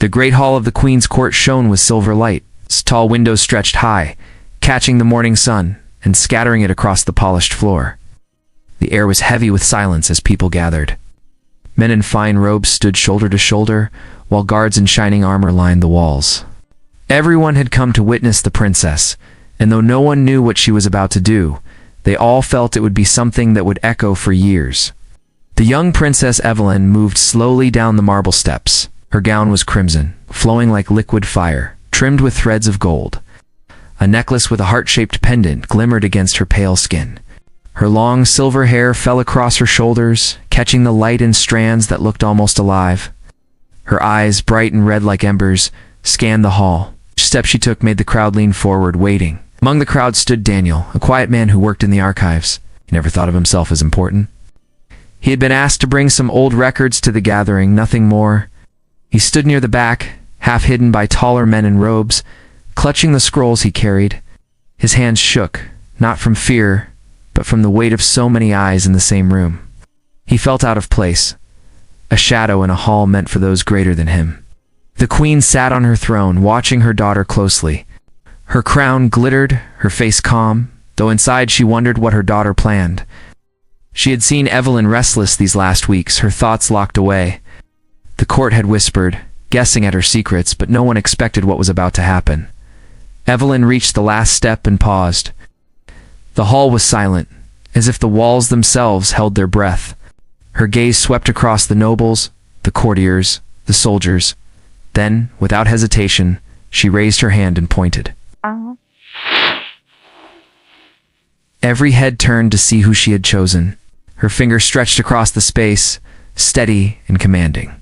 The great hall of the Queen's court shone with silver light. Its tall windows stretched high, catching the morning sun and scattering it across the polished floor. The air was heavy with silence as people gathered. Men in fine robes stood shoulder to shoulder, while guards in shining armor lined the walls. Everyone had come to witness the princess, and though no one knew what she was about to do, they all felt it would be something that would echo for years. The young Princess Evelyn moved slowly down the marble steps. Her gown was crimson, flowing like liquid fire, trimmed with threads of gold. A necklace with a heart-shaped pendant glimmered against her pale skin. Her long silver hair fell across her shoulders, catching the light in strands that looked almost alive. Her eyes, bright and red like embers, scanned the hall. Each step she took made the crowd lean forward, waiting. Among the crowd stood Daniel, a quiet man who worked in the archives. He never thought of himself as important. He had been asked to bring some old records to the gathering, nothing more. He stood near the back, half hidden by taller men in robes, clutching the scrolls he carried. His hands shook, not from fear, but from the weight of so many eyes in the same room. He felt out of place, a shadow in a hall meant for those greater than him. The Queen sat on her throne, watching her daughter closely. Her crown glittered, her face calm, though inside she wondered what her daughter planned. She had seen Evelyn restless these last weeks, her thoughts locked away. The court had whispered, guessing at her secrets, but no one expected what was about to happen. Evelyn reached the last step and paused. The hall was silent, as if the walls themselves held their breath. Her gaze swept across the nobles, the courtiers, the soldiers. Then, without hesitation, she raised her hand and pointed. Every head turned to see who she had chosen. Her finger stretched across the space, steady and commanding.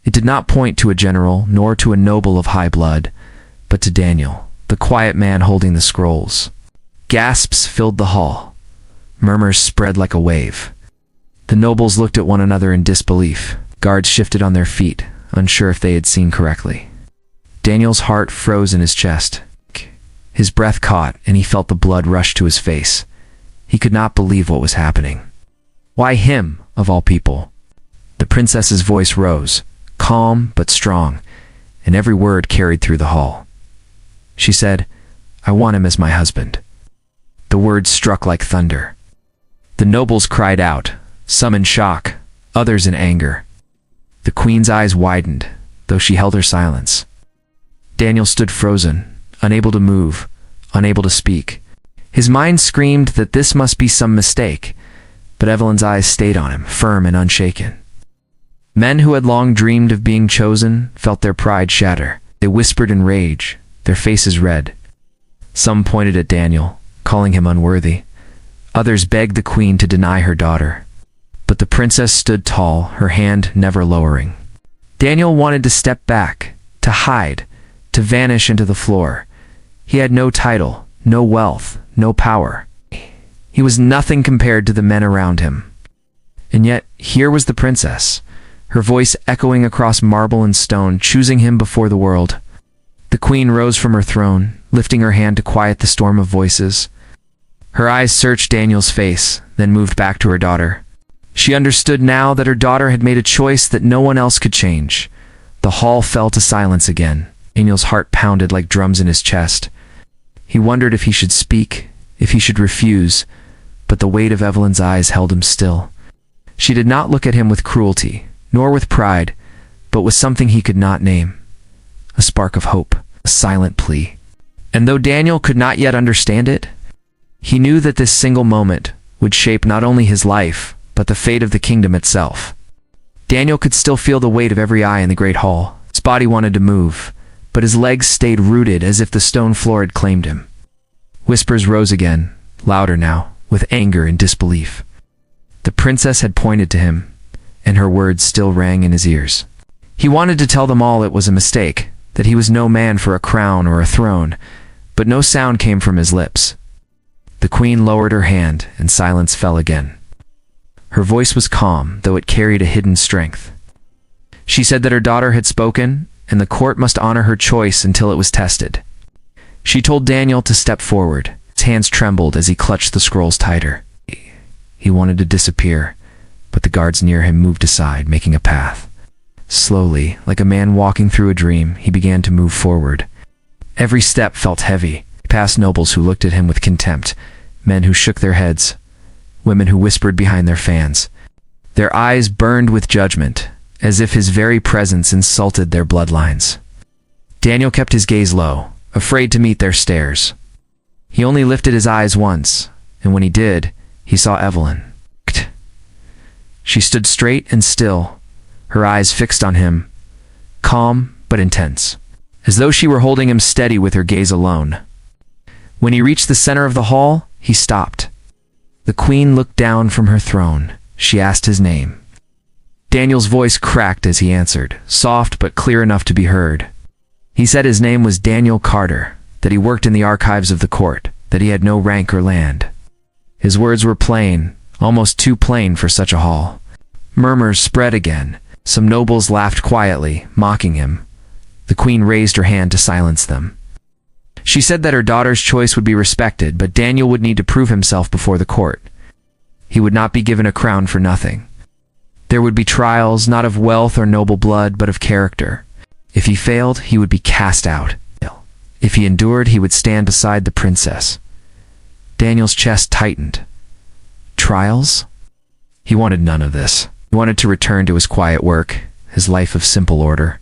It did not point to a general, nor to a noble of high blood, but to Daniel, the quiet man holding the scrolls. Gasps filled the hall. Murmurs spread like a wave. The nobles looked at one another in disbelief. Guards shifted on their feet, unsure if they had seen correctly. Daniel's heart froze in his chest. His breath caught, and he felt the blood rush to his face. He could not believe what was happening. Why him, of all people? The princess's voice rose, calm but strong, and every word carried through the hall. She said, "I want him as my husband." The words struck like thunder. The nobles cried out, some in shock, others in anger. The Queen's eyes widened, though she held her silence. Daniel stood frozen, unable to move, unable to speak. His mind screamed that this must be some mistake, but Evelyn's eyes stayed on him, firm and unshaken. Men who had long dreamed of being chosen felt their pride shatter. They whispered in rage, their faces red. Some pointed at Daniel, calling him unworthy. Others begged the Queen to deny her daughter. But the princess stood tall, her hand never lowering. Daniel wanted to step back, to hide, to vanish into the floor. He had no title, no wealth, no power. He was nothing compared to the men around him. And yet, here was the princess, her voice echoing across marble and stone, choosing him before the world. The Queen rose from her throne, lifting her hand to quiet the storm of voices. Her eyes searched Daniel's face, then moved back to her daughter. She understood now that her daughter had made a choice that no one else could change. The hall fell to silence again. Daniel's heart pounded like drums in his chest. He wondered if he should speak, if he should refuse, but the weight of Evelyn's eyes held him still. She did not look at him with cruelty, nor with pride, but with something he could not name. A spark of hope, a silent plea. And though Daniel could not yet understand it, he knew that this single moment would shape not only his life, but the fate of the kingdom itself. Daniel could still feel the weight of every eye in the great hall. His body wanted to move, but his legs stayed rooted as if the stone floor had claimed him. Whispers rose again, louder now, with anger and disbelief. The princess had pointed to him, and her words still rang in his ears. He wanted to tell them all it was a mistake, that he was no man for a crown or a throne, but no sound came from his lips. The Queen lowered her hand, and silence fell again. Her voice was calm, though it carried a hidden strength. She said that her daughter had spoken, and the court must honor her choice until it was tested. She told Daniel to step forward. His hands trembled as he clutched the scrolls tighter. He wanted to disappear, but the guards near him moved aside, making a path. Slowly, like a man walking through a dream, he began to move forward. Every step felt heavy. He passed nobles who looked at him with contempt, men who shook their heads, women who whispered behind their fans. Their eyes burned with judgment, as if his very presence insulted their bloodlines. Daniel kept his gaze low, afraid to meet their stares. He only lifted his eyes once, and when he did, he saw Evelyn. She stood straight and still, her eyes fixed on him, calm but intense, as though she were holding him steady with her gaze alone. When he reached the center of the hall, he stopped. The queen looked down from her throne. She asked his name. Daniel's voice cracked as he answered, soft but clear enough to be heard. He said his name was Daniel Carter, that he worked in the archives of the court, that he had no rank or land. His words were plain, almost too plain for such a hall. Murmurs spread again. Some nobles laughed quietly, mocking him. The queen raised her hand to silence them. She said that her daughter's choice would be respected, but Daniel would need to prove himself before the court. He would not be given a crown for nothing. There would be trials, not of wealth or noble blood, but of character. If he failed, he would be cast out. If he endured, he would stand beside the princess. Daniel's chest tightened. Trials? He wanted none of this. He wanted to return to his quiet work, his life of simple order.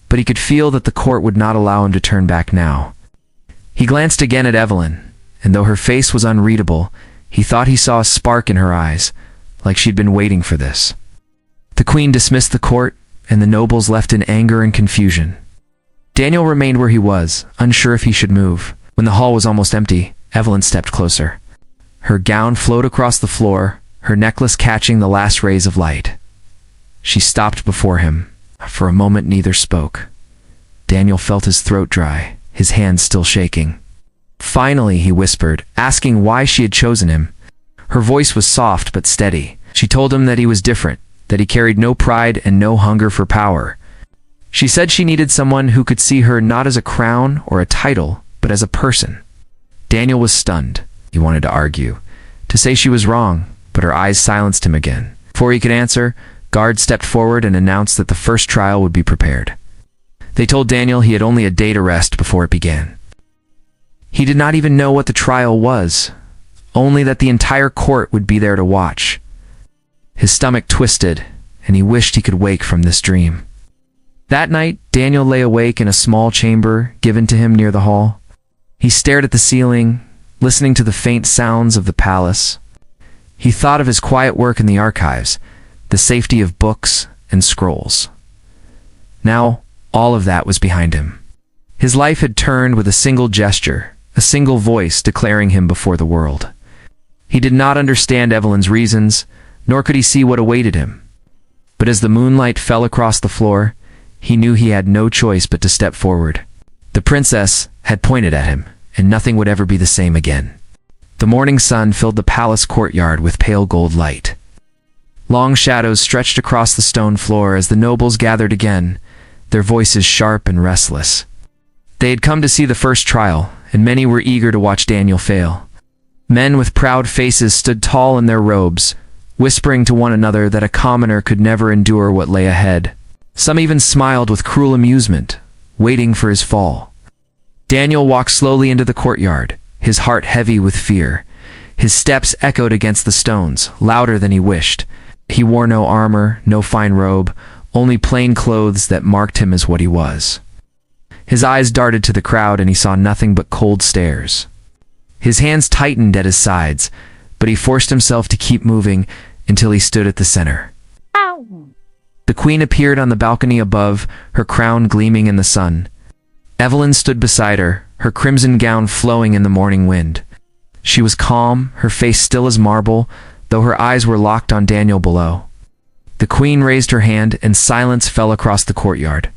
But he could feel that the court would not allow him to turn back now. He glanced again at Evelyn, and though her face was unreadable, he thought he saw a spark in her eyes, like she'd been waiting for this. The queen dismissed the court, and the nobles left in anger and confusion. Daniel remained where he was, unsure if he should move. When the hall was almost empty, Evelyn stepped closer. Her gown flowed across the floor, her necklace catching the last rays of light. She stopped before him. For a moment neither spoke. Daniel felt his throat dry, his hands still shaking. Finally he whispered, asking why she had chosen him. Her voice was soft but steady. She told him that he was different, that he carried no pride and no hunger for power. She said she needed someone who could see her not as a crown or a title, but as a person. Daniel was stunned. He wanted to argue, to say she was wrong, but her eyes silenced him again. Before he could answer, guards stepped forward and announced that the first trial would be prepared. They told Daniel he had only a day to rest before it began. He did not even know what the trial was, only that the entire court would be there to watch. His stomach twisted, and he wished he could wake from this dream. That night, Daniel lay awake in a small chamber given to him near the hall. He stared at the ceiling, listening to the faint sounds of the palace. He thought of his quiet work in the archives, the safety of books and scrolls. Now, all of that was behind him. His life had turned with a single gesture, a single voice declaring him before the world. He did not understand Evelyn's reasons, nor could he see what awaited him. But as the moonlight fell across the floor, he knew he had no choice but to step forward. The princess had pointed at him, and nothing would ever be the same again. The morning sun filled the palace courtyard with pale gold light. Long shadows stretched across the stone floor as the nobles gathered again, their voices sharp and restless. They had come to see the first trial, and many were eager to watch Daniel fail. Men with proud faces stood tall in their robes, whispering to one another that a commoner could never endure what lay ahead. Some even smiled with cruel amusement, waiting for his fall. Daniel walked slowly into the courtyard, his heart heavy with fear. His steps echoed against the stones, louder than he wished. He wore no armor, no fine robe, only plain clothes that marked him as what he was. His eyes darted to the crowd and he saw nothing but cold stares. His hands tightened at his sides, but he forced himself to keep moving until he stood at the center. Ow. The queen appeared on the balcony above, her crown gleaming in the sun. Evelyn stood beside her, her crimson gown flowing in the morning wind. She was calm, her face still as marble, though her eyes were locked on Daniel below. The queen raised her hand and silence fell across the courtyard.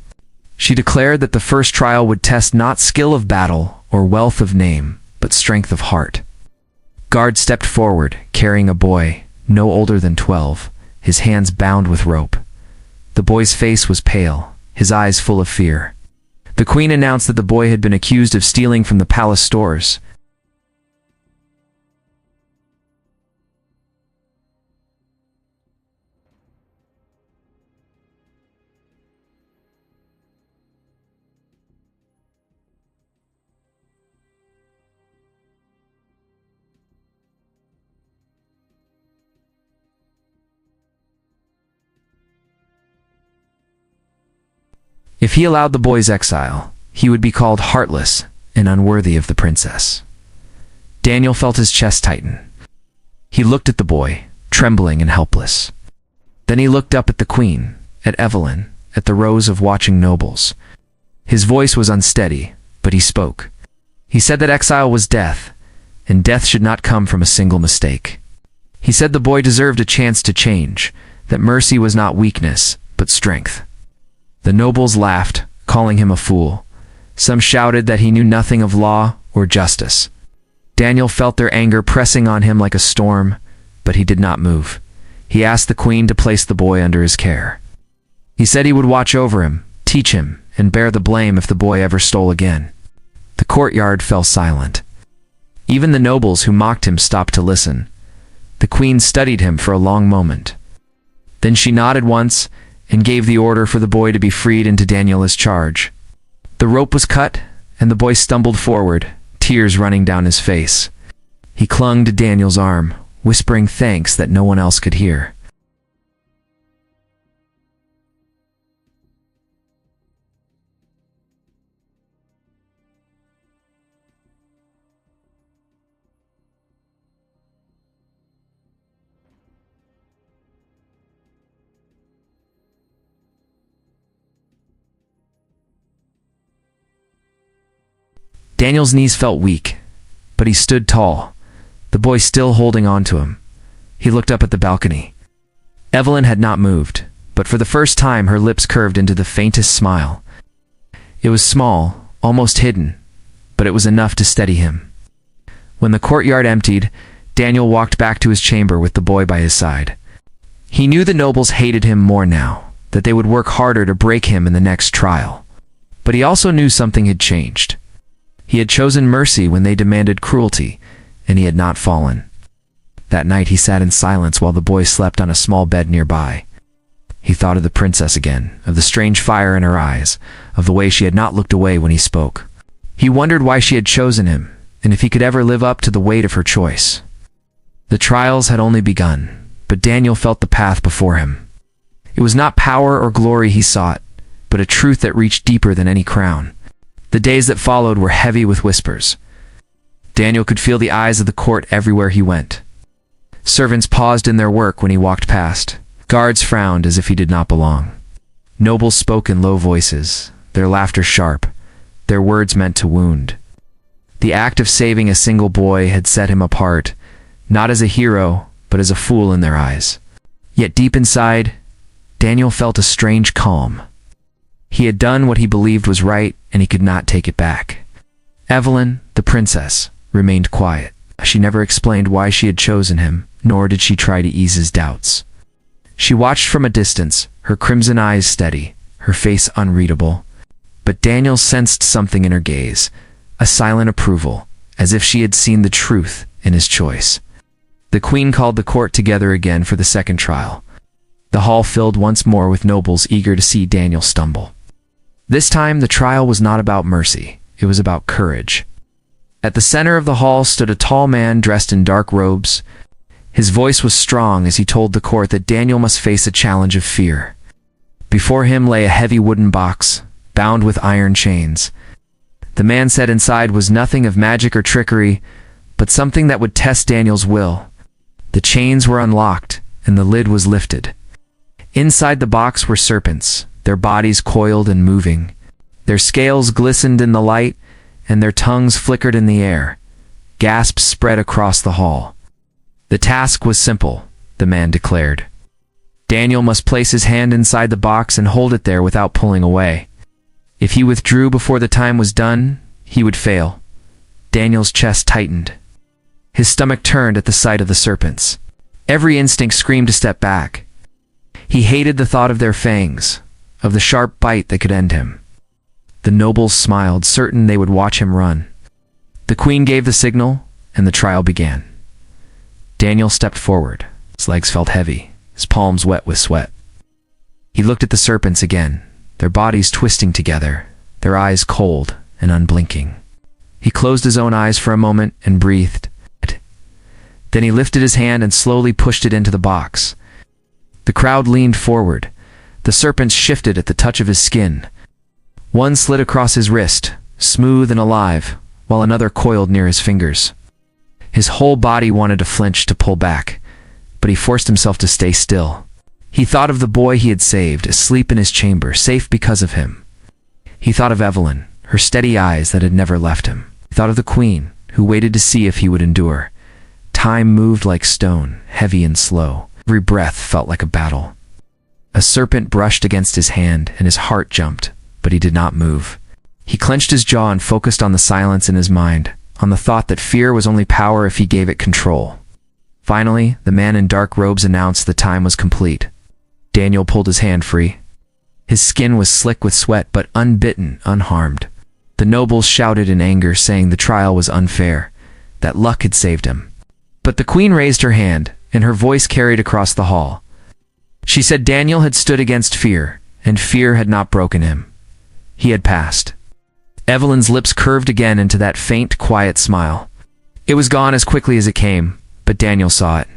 She declared that the first trial would test not skill of battle or wealth of name, but strength of heart. Guards stepped forward, carrying a boy, no older than 12, his hands bound with rope. The boy's face was pale, his eyes full of fear. The queen announced that the boy had been accused of stealing from the palace stores. If he allowed the boy's exile, he would be called heartless and unworthy of the princess. Daniel felt his chest tighten. He looked at the boy, trembling and helpless. Then he looked up at the queen, at Evelyn, at the rows of watching nobles. His voice was unsteady, but he spoke. He said that exile was death, and death should not come from a single mistake. He said the boy deserved a chance to change, that mercy was not weakness, but strength. The nobles laughed, calling him a fool. Some shouted that he knew nothing of law or justice. Daniel felt their anger pressing on him like a storm, but he did not move. He asked the queen to place the boy under his care. He said he would watch over him, teach him, and bear the blame if the boy ever stole again. The courtyard fell silent. Even the nobles who mocked him stopped to listen. The queen studied him for a long moment. Then she nodded once and gave the order for the boy to be freed into Daniel's charge. The rope was cut, and the boy stumbled forward, tears running down his face. He clung to Daniel's arm, whispering thanks that no one else could hear. Daniel's knees felt weak, but he stood tall, the boy still holding on to him. He looked up at the balcony. Evelyn had not moved, but for the first time her lips curved into the faintest smile. It was small, almost hidden, but it was enough to steady him. When the courtyard emptied, Daniel walked back to his chamber with the boy by his side. He knew the nobles hated him more now, that they would work harder to break him in the next trial. But he also knew something had changed. He had chosen mercy when they demanded cruelty, and he had not fallen. That night he sat in silence while the boy slept on a small bed nearby. He thought of the princess again, of the strange fire in her eyes, of the way she had not looked away when he spoke. He wondered why she had chosen him, and if he could ever live up to the weight of her choice. The trials had only begun, but Daniel felt the path before him. It was not power or glory he sought, but a truth that reached deeper than any crown. The days that followed were heavy with whispers. Daniel could feel the eyes of the court everywhere he went. Servants paused in their work when he walked past. Guards frowned as if he did not belong. Nobles spoke in low voices, their laughter sharp, their words meant to wound. The act of saving a single boy had set him apart, not as a hero, but as a fool in their eyes. Yet deep inside, Daniel felt a strange calm. He had done what he believed was right, and he could not take it back. Evelyn, the princess, remained quiet. She never explained why she had chosen him, nor did she try to ease his doubts. She watched from a distance, her crimson eyes steady, her face unreadable. But Daniel sensed something in her gaze, a silent approval, as if she had seen the truth in his choice. The queen called the court together again for the second trial. The hall filled once more with nobles eager to see Daniel stumble. This time the trial was not about mercy, it was about courage. At the center of the hall stood a tall man dressed in dark robes. His voice was strong as he told the court that Daniel must face a challenge of fear. Before him lay a heavy wooden box, bound with iron chains. The man said inside was nothing of magic or trickery, but something that would test Daniel's will. The chains were unlocked, and the lid was lifted. Inside the box were serpents, their bodies coiled and moving. Their scales glistened in the light, and their tongues flickered in the air. Gasps spread across the hall. The task was simple, the man declared. Daniel must place his hand inside the box and hold it there without pulling away. If he withdrew before the time was done, he would fail. Daniel's chest tightened. His stomach turned at the sight of the serpents. Every instinct screamed to step back. He hated the thought of their fangs, of the sharp bite that could end him. The nobles smiled, certain they would watch him run. The queen gave the signal, and the trial began. Daniel stepped forward. His legs felt heavy, his palms wet with sweat. He looked at the serpents again, their bodies twisting together, their eyes cold and unblinking. He closed his own eyes for a moment and breathed. Then he lifted his hand and slowly pushed it into the box. The crowd leaned forward. The serpents shifted at the touch of his skin. One slid across his wrist, smooth and alive, while another coiled near his fingers. His whole body wanted to flinch, to pull back, but he forced himself to stay still. He thought of the boy he had saved, asleep in his chamber, safe because of him. He thought of Evelyn, her steady eyes that had never left him. He thought of the Queen, who waited to see if he would endure. Time moved like stone, heavy and slow. Every breath felt like a battle. A serpent brushed against his hand, and his heart jumped, but he did not move. He clenched his jaw and focused on the silence in his mind, on the thought that fear was only power if he gave it control. Finally, the man in dark robes announced the time was complete. Daniel pulled his hand free. His skin was slick with sweat, but unbitten, unharmed. The nobles shouted in anger, saying the trial was unfair, that luck had saved him. But the Queen raised her hand, and her voice carried across the hall. She said Daniel had stood against fear, and fear had not broken him. He had passed. Evelyn's lips curved again into that faint, quiet smile. It was gone as quickly as it came, but Daniel saw it.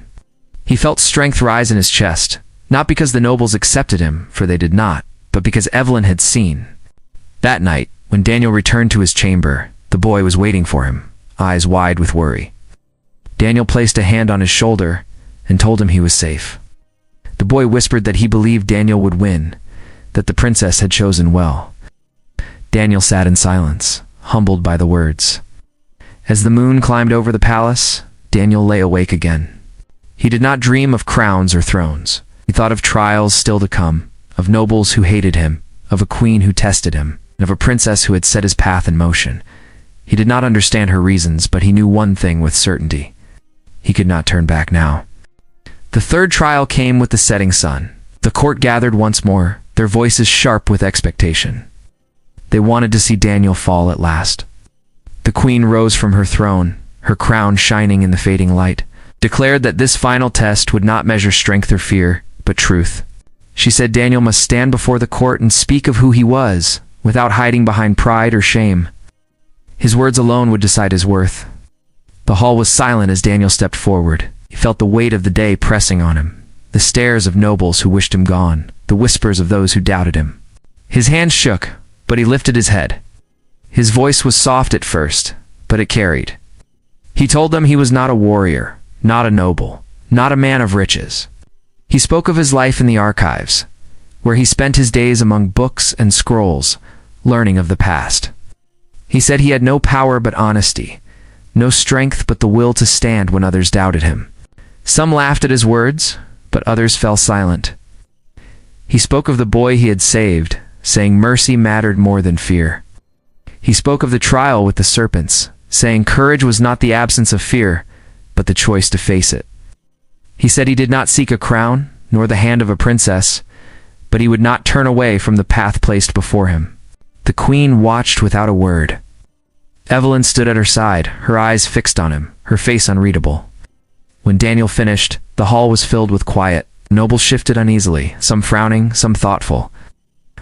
He felt strength rise in his chest, not because the nobles accepted him, for they did not, but because Evelyn had seen. That night, when Daniel returned to his chamber, the boy was waiting for him, eyes wide with worry. Daniel placed a hand on his shoulder and told him he was safe. The boy whispered that he believed Daniel would win, that the princess had chosen well. Daniel sat in silence, humbled by the words. As the moon climbed over the palace, Daniel lay awake again. He did not dream of crowns or thrones. He thought of trials still to come, of nobles who hated him, of a queen who tested him, and of a princess who had set his path in motion. He did not understand her reasons, but he knew one thing with certainty. He could not turn back now. The third trial came with the setting sun. The court gathered once more, their voices sharp with expectation. They wanted to see Daniel fall at last. The Queen rose from her throne, her crown shining in the fading light, declared that this final test would not measure strength or fear, but truth. She said Daniel must stand before the court and speak of who he was, without hiding behind pride or shame. His words alone would decide his worth. The hall was silent as Daniel stepped forward. He felt the weight of the day pressing on him, the stares of nobles who wished him gone, the whispers of those who doubted him. His hands shook, but he lifted his head. His voice was soft at first, but it carried. He told them he was not a warrior, not a noble, not a man of riches. He spoke of his life in the archives, where he spent his days among books and scrolls, learning of the past. He said he had no power but honesty, no strength but the will to stand when others doubted him. Some laughed at his words, but others fell silent. He spoke of the boy he had saved, saying mercy mattered more than fear. He spoke of the trial with the serpents, saying courage was not the absence of fear, but the choice to face it. He said he did not seek a crown, nor the hand of a princess, but he would not turn away from the path placed before him. The Queen watched without a word. Evelyn stood at her side, her eyes fixed on him, her face unreadable. When Daniel finished, the hall was filled with quiet. Nobles shifted uneasily, some frowning, some thoughtful.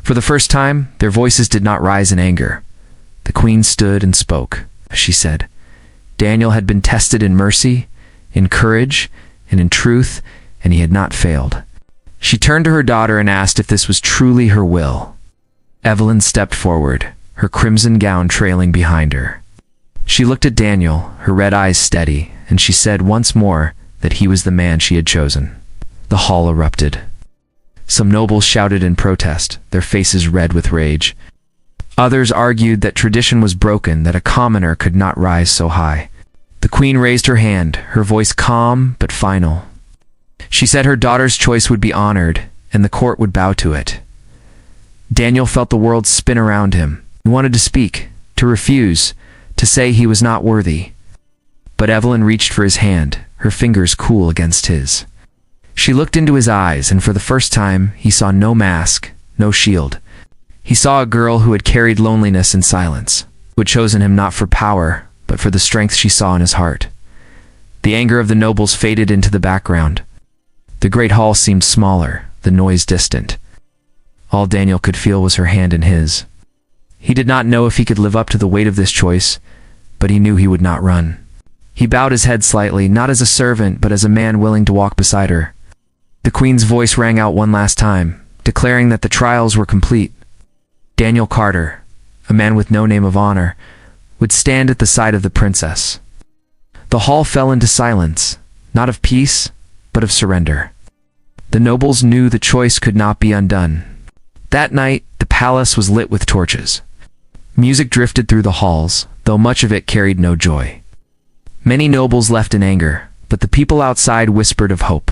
For the first time, their voices did not rise in anger. The Queen stood and spoke. She said, Daniel had been tested in mercy, in courage, and in truth, and he had not failed. She turned to her daughter and asked if this was truly her will. Evelyn stepped forward, her crimson gown trailing behind her. She looked at Daniel, her red eyes steady, and she said once more that he was the man she had chosen. The hall erupted. Some nobles shouted in protest, their faces red with rage. Others argued that tradition was broken, that a commoner could not rise so high. The Queen raised her hand, her voice calm but final. She said her daughter's choice would be honored, and the court would bow to it. Daniel felt the world spin around him. He wanted to speak, to refuse, to say he was not worthy. But Evelyn reached for his hand, her fingers cool against his. She looked into his eyes, and for the first time, he saw no mask, no shield. He saw a girl who had carried loneliness in silence, who had chosen him not for power, but for the strength she saw in his heart. The anger of the nobles faded into the background. The great hall seemed smaller, the noise distant. All Daniel could feel was her hand in his. He did not know if he could live up to the weight of this choice, but he knew he would not run. He bowed his head slightly, not as a servant, but as a man willing to walk beside her. The Queen's voice rang out one last time, declaring that the trials were complete. Daniel Carter, a man with no name of honor, would stand at the side of the princess. The hall fell into silence, not of peace, but of surrender. The nobles knew the choice could not be undone. That night, the palace was lit with torches. Music drifted through the halls, though much of it carried no joy. Many nobles left in anger, but the people outside whispered of hope.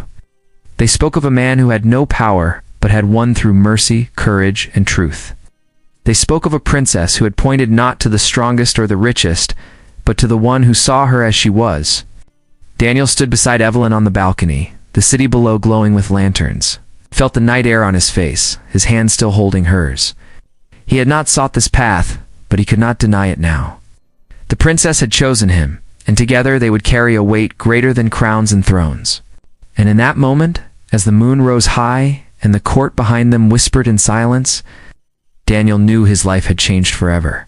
They spoke of a man who had no power, but had won through mercy, courage, and truth. They spoke of a princess who had pointed not to the strongest or the richest, but to the one who saw her as she was. Daniel stood beside Evelyn on the balcony, the city below glowing with lanterns, felt the night air on his face, his hand still holding hers. He had not sought this path, but he could not deny it now. The princess had chosen him, and together they would carry a weight greater than crowns and thrones. And in that moment, as the moon rose high and the court behind them whispered in silence, Daniel knew his life had changed forever.